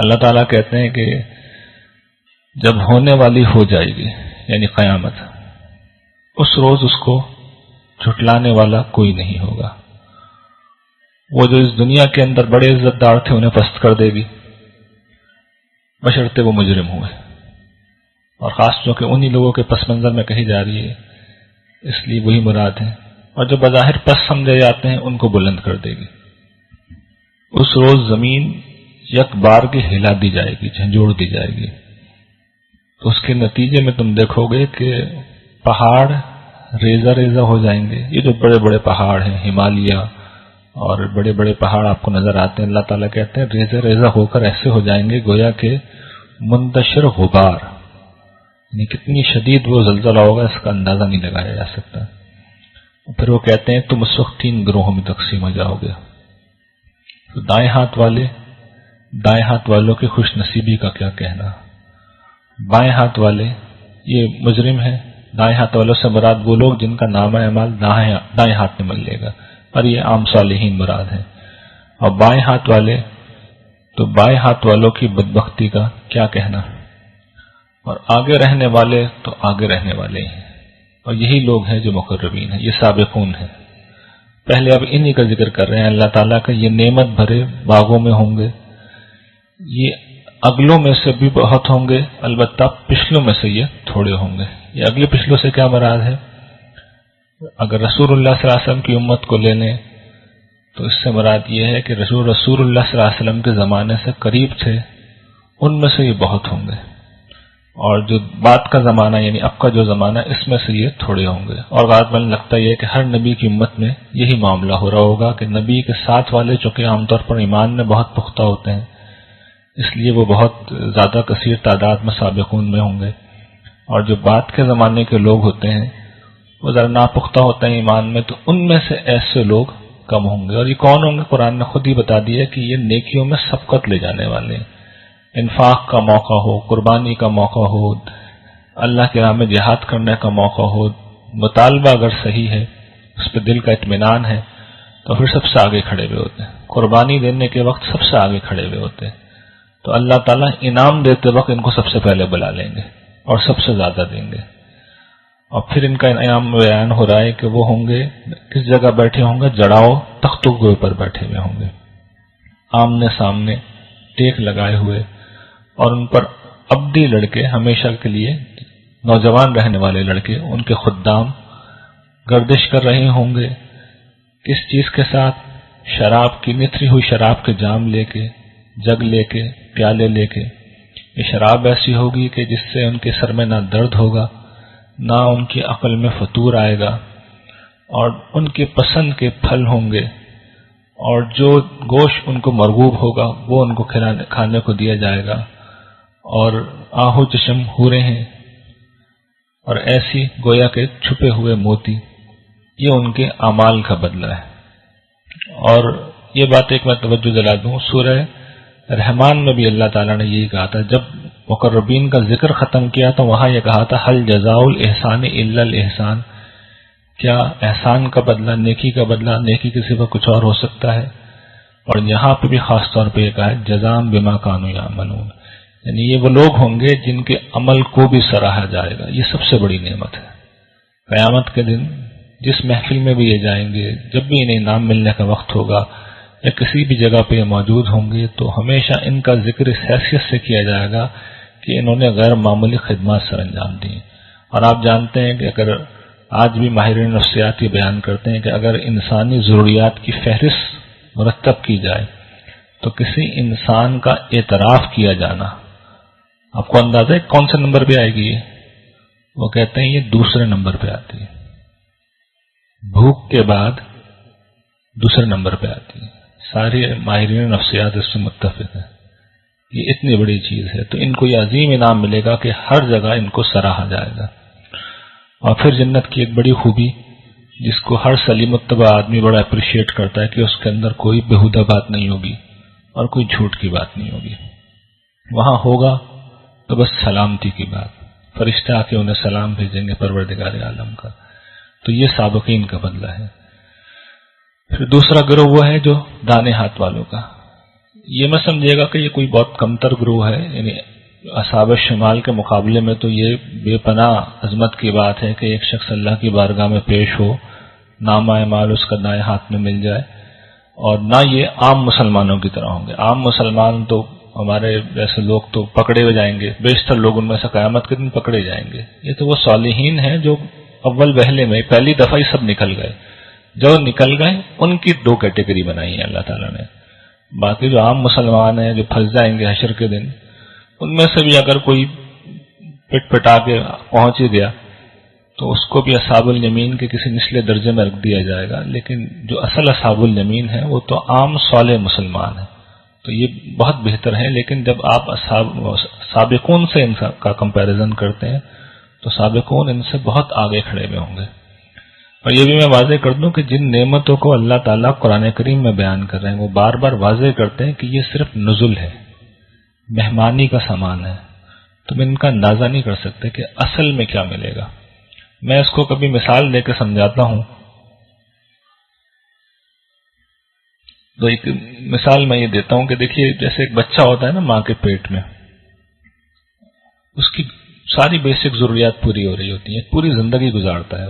اللہ تعالیٰ کہتے ہیں کہ جب ہونے والی ہو جائے گی یعنی قیامت، اس روز اس کو جھٹلانے والا کوئی نہیں ہوگا. وہ جو اس دنیا کے اندر بڑے عزت دار تھے انہیں پست کر دے گی بشرطے وہ مجرم ہوئے، اور خاص جو کہ انہی لوگوں کے پس منظر میں کہی جا رہی ہے اس لیے وہی مراد ہے. اور جو بظاہر پس سمجھے جاتے ہیں ان کو بلند کر دے گی. اس روز زمین یک بار کی ہلا دی جائے گی، جھنجھوڑ دی جائے گی. تو اس کے نتیجے میں تم دیکھو گے کہ پہاڑ ریزہ ریزہ ہو جائیں گے. یہ جو بڑے بڑے پہاڑ ہیں، ہمالیہ اور بڑے بڑے پہاڑ آپ کو نظر آتے ہیں، اللہ تعالیٰ کہتے ہیں ریزہ ریزہ ہو کر ایسے ہو جائیں گے گویا کہ منتشر غبار. یعنی کتنی شدید وہ زلزلہ ہوگا اس کا اندازہ نہیں لگایا جا سکتا. پھر وہ کہتے ہیں تم اس وقت 3 گروہوں میں تقسیم ہو جاؤ گے. تو دائیں ہاتھ والوں کی خوش نصیبی کا کیا کہنا. بائیں ہاتھ والے یہ مجرم ہیں. دائیں ہاتھ والوں سے مراد وہ لوگ جن کا نامہ اعمال دائیں ہاتھ میں مل لے گا، اور یہ عام صالحین مراد ہیں. اور بائیں ہاتھ والے، تو بائیں ہاتھ والوں کی بدبختی کا کیا کہنا. اور آگے رہنے والے تو آگے رہنے والے ہیں، اور یہی لوگ ہیں جو مقربین ہیں، یہ سابقون ہیں. پہلے اب انہی کا ذکر کر رہے ہیں. اللہ تعالیٰ کا یہ نعمت بھرے باغوں میں ہوں گے. یہ اگلوں میں سے بھی بہت ہوں گے، البتہ پچھلوں میں سے یہ تھوڑے ہوں گے. یہ اگلے پچھلوں سے کیا مراد ہے؟ اگر رسول اللہ صلی اللہ علیہ وسلم کی امت کو لے لیں تو اس سے مراد یہ ہے کہ رسول اللہ صلی اللہ علیہ وسلم کے زمانے سے قریب تھے، ان میں سے یہ بہت ہوں گے. اور جو بعد کا زمانہ یعنی اب کا جو زمانہ اس میں سے یہ تھوڑے ہوں گے. اور غالباً لگتا یہ ہے کہ ہر نبی کی امت میں یہی معاملہ ہو رہا ہوگا کہ نبی کے ساتھ والے چونکہ عام طور پر ایمان میں بہت پختہ ہوتے ہیں، اس لیے وہ بہت زیادہ کثیر تعداد میں سابقون میں ہوں گے. اور جو بعد کے زمانے کے لوگ ہوتے ہیں وہ ذرا ناپختہ ہوتے ہیں ایمان میں، تو ان میں سے ایسے لوگ کم ہوں گے. اور یہ کون ہوں گے؟ قرآن نے خود ہی بتا دیا کہ یہ نیکیوں میں سبقت لے جانے والے ہیں. انفاق کا موقع ہو، قربانی کا موقع ہو، اللہ کے راہ میں جہاد کرنے کا موقع ہو، مطالبہ اگر صحیح ہے، اس پہ دل کا اطمینان ہے، تو پھر سب سے آگے کھڑے ہوئے ہوتے ہیں. قربانی دینے کے وقت سب سے آگے کھڑے ہوئے ہوتے ہیں. تو اللہ تعالیٰ انعام دیتے وقت ان کو سب سے پہلے بلا لیں گے اور سب سے زیادہ دیں گے. اور پھر ان کا انعام بیان ہو رہا ہے کہ وہ ہوں گے کس جگہ بیٹھے ہوں گے؟ جڑاؤ تختوں کے اوپر بیٹھے ہوئے ہوں گے، آمنے سامنے ٹیک لگائے ہوئے. اور ان پر عبدی لڑکے، ہمیشہ کے لیے نوجوان رہنے والے لڑکے، ان کے خدام گردش کر رہے ہوں گے. کس چیز کے ساتھ؟ شراب کی، نتری ہوئی شراب کے جام لے کے، جگ لے کے، پیالے لے کے. یہ شراب ایسی ہوگی کہ جس سے ان کے سر میں نہ درد ہوگا، نہ ان کی عقل میں فطور آئے گا. اور ان کے پسند کے پھل ہوں گے، اور جو گوشت ان کو مرغوب ہوگا وہ ان کو کھانے کو دیا جائے گا. اور آہو چشم حوریں ہیں، اور ایسی گویا کے چھپے ہوئے موتی. یہ ان کے اعمال کا بدلہ ہے. اور یہ بات ایک میں توجہ دلا دوں، سورہ رحمان میں بھی اللہ تعالیٰ نے یہی کہا تھا. جب مقربین کا ذکر ختم کیا تو وہاں یہ کہا تھا حل جزاء الاحسان الا الاحسان. کیا احسان کا بدلہ، نیکی کا بدلہ، نیکی کے سوا کچھ اور ہو سکتا ہے؟ اور یہاں پہ بھی خاص طور پہ یہ کہا ہے جزاء بما کانوا یعملون، یعنی یہ وہ لوگ ہوں گے جن کے عمل کو بھی سراہا جائے گا. یہ سب سے بڑی نعمت ہے. قیامت کے دن جس محفل میں بھی یہ جائیں گے، جب بھی انہیں انعام ملنے کا وقت ہوگا یا کسی بھی جگہ پہ یہ موجود ہوں گے، تو ہمیشہ ان کا ذکر اس حیثیت سے کیا جائے گا کہ انہوں نے غیر معمولی خدمات سر انجام دی. اور آپ جانتے ہیں کہ اگر آج بھی ماہرین نفسیات یہ بیان کرتے ہیں کہ اگر انسانی ضروریات کی فہرست مرتب کی جائے تو کسی انسان کا اعتراف کیا جانا، آپ کو اندازہ ہے کون سے نمبر پہ آئے گی؟ وہ کہتے ہیں یہ دوسرے نمبر پہ آتی ہے. بھوک کے بعد دوسرے نمبر پہ آتی ہے. سارے ماہرین نفسیات اس سے متفق ہیں. یہ اتنی بڑی چیز ہے، تو ان کو یہ عظیم انعام ملے گا کہ ہر جگہ ان کو سراہا جائے گا. اور پھر جنت کی ایک بڑی خوبی جس کو ہر سلیم الطبع آدمی بڑا اپریشیٹ کرتا ہے کہ اس کے اندر کوئی بےہودہ بات نہیں ہوگی اور کوئی جھوٹ کی بات نہیں ہوگی. وہاں ہوگا تو بس سلامتی کی بات، فرشتہ آ کے انہیں سلام بھیجیں گے پروردگار عالم کا. تو یہ سابقین کا بدلہ ہے. پھر دوسرا گروہ وہ ہے جو دانے ہاتھ والوں کا. یہ مت سمجھے گا کہ یہ کوئی بہت کمتر گروہ ہے، یعنی اصحاب شمال کے مقابلے میں تو یہ بے پناہ عظمت کی بات ہے کہ ایک شخص اللہ کی بارگاہ میں پیش ہو، نامہ اعمال اس کا دائیں ہاتھ میں مل جائے، اور نہ یہ عام مسلمانوں کی طرح ہوں گے۔ عام مسلمان تو ہمارے جیسے لوگ تو پکڑے ہوئے جائیں گے، بیشتر لوگ ان میں سے قیامت کے دن پکڑے جائیں گے۔ یہ تو وہ صالحین ہیں جو اول وہلے میں پہلی دفعہ ہی سب نکل گئے، جو نکل گئے ان کی دو کیٹیگری بنائی ہے اللہ تعالیٰ نے۔ باقی جو عام مسلمان ہیں جو پھنس جائیں گے حشر کے دن، ان میں سے بھی اگر کوئی پٹ پٹا کے پہنچ ہی گیا تو اس کو بھی اصحاب الیمین کے کسی نچلے درجے میں رکھ دیا جائے گا، لیکن جو اصل اصحاب الیمین ہیں وہ تو عام صالح مسلمان ہیں، تو یہ بہت بہتر ہے۔ لیکن جب آپ سابقون سے ان کا کمپیریزن کرتے ہیں تو سابقون ان سے بہت آگے کھڑے ہوئے ہوں گے۔ اور یہ بھی میں واضح کر دوں کہ جن نعمتوں کو اللہ تعالیٰ قرآن کریم میں بیان کر رہے ہیں وہ بار بار واضح کرتے ہیں کہ یہ صرف نزل ہے، مہمانی کا سامان ہے، تم ان کا اندازہ نہیں کر سکتے کہ اصل میں کیا ملے گا۔ میں اس کو کبھی مثال دے کے سمجھاتا ہوں، تو ایک مثال میں یہ دیتا ہوں کہ دیکھیے جیسے ایک بچہ ہوتا ہے نا ماں کے پیٹ میں، اس کی ساری بیسک ضروریات پوری ہو رہی ہوتی ہیں، پوری زندگی گزارتا ہے،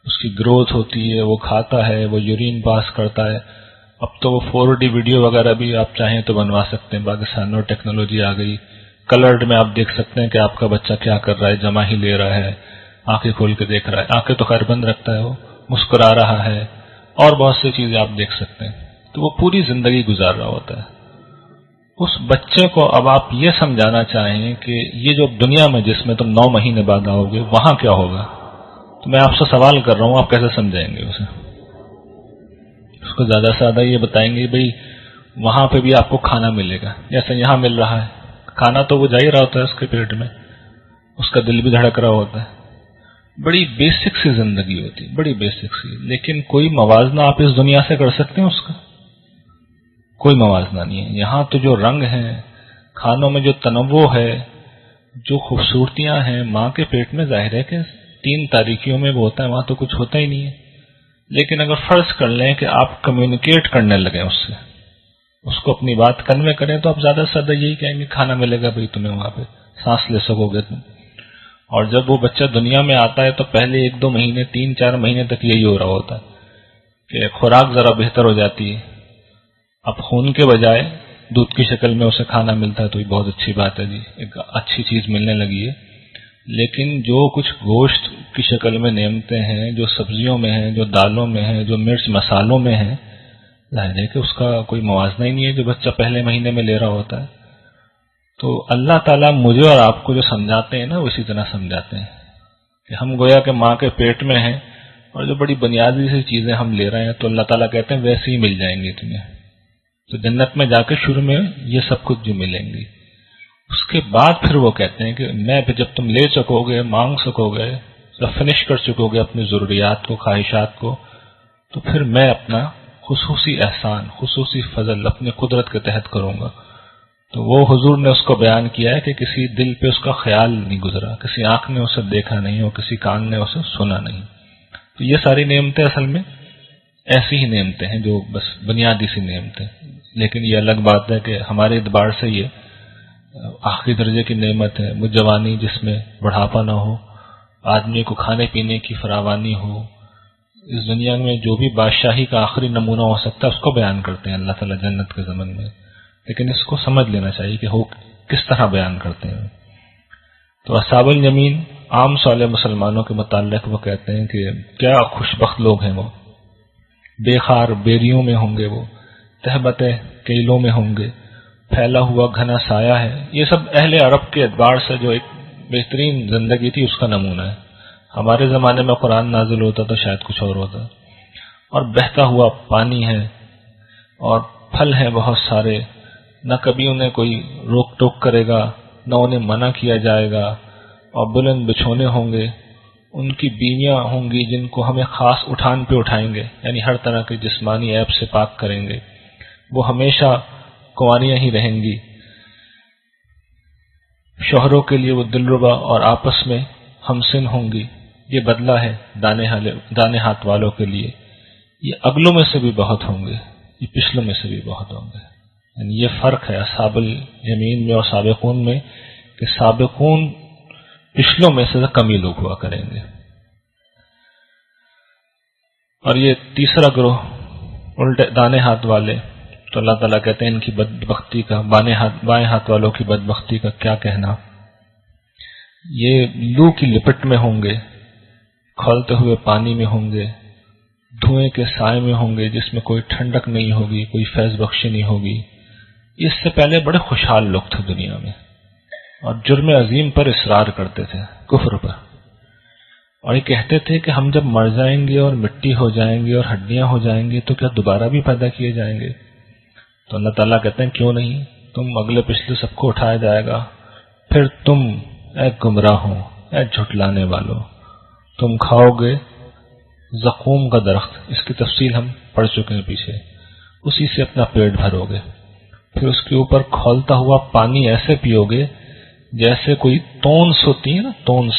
اس کی گروتھ ہوتی ہے، وہ کھاتا ہے، وہ یورین پاس کرتا ہے۔ اب تو وہ 4D ویڈیو وغیرہ بھی آپ چاہیں تو بنوا سکتے ہیں، پاکستان میں ٹیکنالوجی آ گئی، کلرڈ میں آپ دیکھ سکتے ہیں کہ آپ کا بچہ کیا کر رہا ہے، جمع ہی لے رہا ہے، آنکھیں کھول کے دیکھ رہا ہے، آنکھیں تو خیر بند رکھتا ہے، وہ مسکرا رہا ہے، اور بہت سی چیزیں آپ دیکھ سکتے ہیں۔ تو وہ پوری زندگی گزار رہا ہوتا ہے۔ اس بچے کو اب آپ یہ سمجھانا چاہیں کہ یہ جو دنیا میں جس میں تم 9 مہینے بعد آؤ گے وہاں کیا ہوگا، تو میں آپ سے سوال کر رہا ہوں، آپ کیسے سمجھائیں گے اسے؟ اس کو زیادہ سے زیادہ یہ بتائیں گے بھئی وہاں پہ بھی آپ کو کھانا ملے گا جیسے یہاں مل رہا ہے، کھانا تو وہ جا ہی رہا ہوتا ہے اس کے پیٹ میں، اس کا دل بھی دھڑک رہا ہوتا ہے، بڑی بیسک سی زندگی ہوتی ہے، بڑی بیسک سی، لیکن کوئی موازنہ آپ اس دنیا سے کر سکتے ہیں؟ اس کا کوئی موازنہ نہیں ہے۔ یہاں تو جو رنگ ہیں، کھانوں میں جو تنوع ہے، جو خوبصورتیاں ہیں، ماں کے پیٹ میں ظاہر ہے کہ 3 تاریکیوں میں وہ ہوتا ہے، وہاں تو کچھ ہوتا ہی نہیں ہے۔ لیکن اگر فرض کر لیں کہ آپ کمیونیکیٹ کرنے لگیں اس سے، اس کو اپنی بات کنوے کریں، تو آپ زیادہ سے زیادہ یہی کہیں گے کھانا ملے گا بھائی تمہیں، وہاں پہ سانس لے سکو گے تم۔ اور جب وہ بچہ دنیا میں آتا ہے تو پہلے 1-2 مہینے 3-4 مہینے تک یہی ہو رہا ہوتا ہے کہ خوراک ذرا بہتر ہو جاتی ہے، اب خون کے بجائے دودھ کی شکل میں اسے کھانا ملتا ہے تو یہ بہت اچھی بات ہے جی، ایک اچھی چیز ملنے لگی ہے۔ لیکن جو کچھ گوشت کی شکل میں نعمتیں ہیں، جو سبزیوں میں ہیں، جو دالوں میں ہیں، جو مرچ مسالوں میں ہیں، ظاہر ہے کہ اس کا کوئی موازنہ ہی نہیں ہے جو بچہ پہلے مہینے میں لے رہا ہوتا ہے۔ تو اللہ تعالیٰ مجھے اور آپ کو جو سمجھاتے ہیں نا وہ اسی طرح سمجھاتے ہیں کہ ہم گویا کہ ماں کے پیٹ میں ہیں، اور جو بڑی بنیادی سی چیزیں ہم لے رہے ہیں تو اللہ تعالیٰ کہتے ہیں ویسے ہی مل جائیں گی تمہیں، تو جنت میں جا کے شروع میں یہ سب کچھ جو ملیں گی، اس کے بعد پھر وہ کہتے ہیں کہ میں پھر جب تم لے سکو گے، مانگ سکو گے، جب فنش کر چکو گے اپنی ضروریات کو، خواہشات کو، تو پھر میں اپنا خصوصی احسان، خصوصی فضل اپنی قدرت کے تحت کروں گا۔ تو وہ حضور نے اس کو بیان کیا ہے کہ کسی دل پہ اس کا خیال نہیں گزرا، کسی آنکھ نے اسے دیکھا نہیں اور کسی کان نے اسے سنا نہیں۔ تو یہ ساری نعمتیں اصل میں ایسی ہی نعمتیں ہیں جو بس بنیادی سی نعمتیں، لیکن یہ الگ بات ہے کہ ہمارے اعتبار سے یہ آخری درجے کی نعمت ہے۔ وہ جوانی جس میں بڑھاپا نہ ہو، آدمی کو کھانے پینے کی فراوانی ہو، اس دنیا میں جو بھی بادشاہی کا آخری نمونہ ہو سکتا ہے اس کو بیان کرتے ہیں اللہ تعالیٰ جنت کے ضمن میں، لیکن اس کو سمجھ لینا چاہیے کہ وہ کس طرح بیان کرتے ہیں۔ تو اصحاب الیمین عام صالح مسلمانوں کے متعلق وہ کہتے ہیں کہ کیا خوش بخت لوگ ہیں، وہ بے خار بیریوں میں ہوں گے، وہ تہبت کیلوں میں ہوں گے، پھیلا ہوا گھنا سایہ ہے۔ یہ سب اہل عرب کے اعتبار سے جو ایک بہترین زندگی تھی اس کا نمونہ ہے۔ ہمارے زمانے میں قرآن نازل ہوتا تو شاید کچھ اور ہوتا۔ اور بہتا ہوا پانی ہے، اور پھل ہیں بہت سارے، نہ کبھی انہیں کوئی روک ٹوک کرے گا، نہ انہیں منع کیا جائے گا، اور بلند بچھونے ہوں گے، ان کی بیویاں ہوں گی جن کو ہمیں خاص اٹھان پہ اٹھائیں گے، یعنی ہر طرح کے جسمانی عیب سے پاک کریں گے، وہ ہمیشہ کنواریاں ہی رہیں گی، شوہروں کے لیے وہ دلربا اور آپس میں ہمسن ہوں گی۔ یہ بدلہ ہے دانے ہاتھ والوں کے لیے، یہ اگلوں میں سے بھی بہت ہوں گے، یہ پچھلوں میں سے بھی بہت ہوں گے۔ یعنی یہ فرق ہے اصحاب الیمین میں اور سابقون میں کہ سابقون پچھلوں میں سے کم ہی لوگ ہوا کریں گے. اور یہ تیسرا گروہ الٹے دانے ہاتھ والے، تو اللہ تعالیٰ کہتے ہیں ان کی بدبختی کا، بائیں ہاتھ والوں کی بدبختی کا کیا کہنا. یہ لو کی لپٹ میں ہوں گے، کھولتے ہوئے پانی میں ہوں گے، دھوئیں کے سائے میں ہوں گے جس میں کوئی ٹھنڈک نہیں ہوگی، کوئی فیض بخشی نہیں ہوگی. اس سے پہلے بڑے خوشحال لوگ تھے دنیا میں اور جرم عظیم پر اصرار کرتے تھے، کفر پر، اور یہ کہتے تھے کہ ہم جب مر جائیں گے اور مٹی ہو جائیں گے اور ہڈیاں ہو جائیں گے تو کیا دوبارہ بھی پیدا کیے جائیں گے؟ تو اللہ تعالیٰ کہتے ہیں کیوں نہیں، تم اگلے پچھلے سب کو اٹھایا جائے گا، پھر تم اے گمراہوں، اے جھٹلانے والوں، تم کھاؤ گے زقوم کا درخت، اس کی تفصیل ہم پڑھ چکے ہیں پیچھے، اسی سے اپنا پیٹ بھرو گے، پھر اس کے اوپر کھولتا ہوا پانی ایسے پیو گے جیسے کوئی تونس ہوتی ہے نا، تونس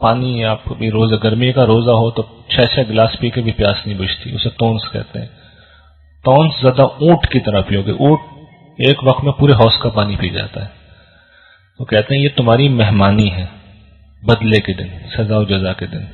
پانی. آپ بھی روزہ گرمی کا روزہ ہو تو 6 گلاس پی کے بھی پیاس نہیں بجھتی، اسے تونس کہتے ہیں. تونس زیادہ اونٹ کی طرح پیو گے، اونٹ ایک وقت میں پورے حوض کا پانی پی جاتا ہے. تو کہتے ہیں یہ تمہاری مہمانی ہے بدلے کے دن، سزا و جزا کے دن.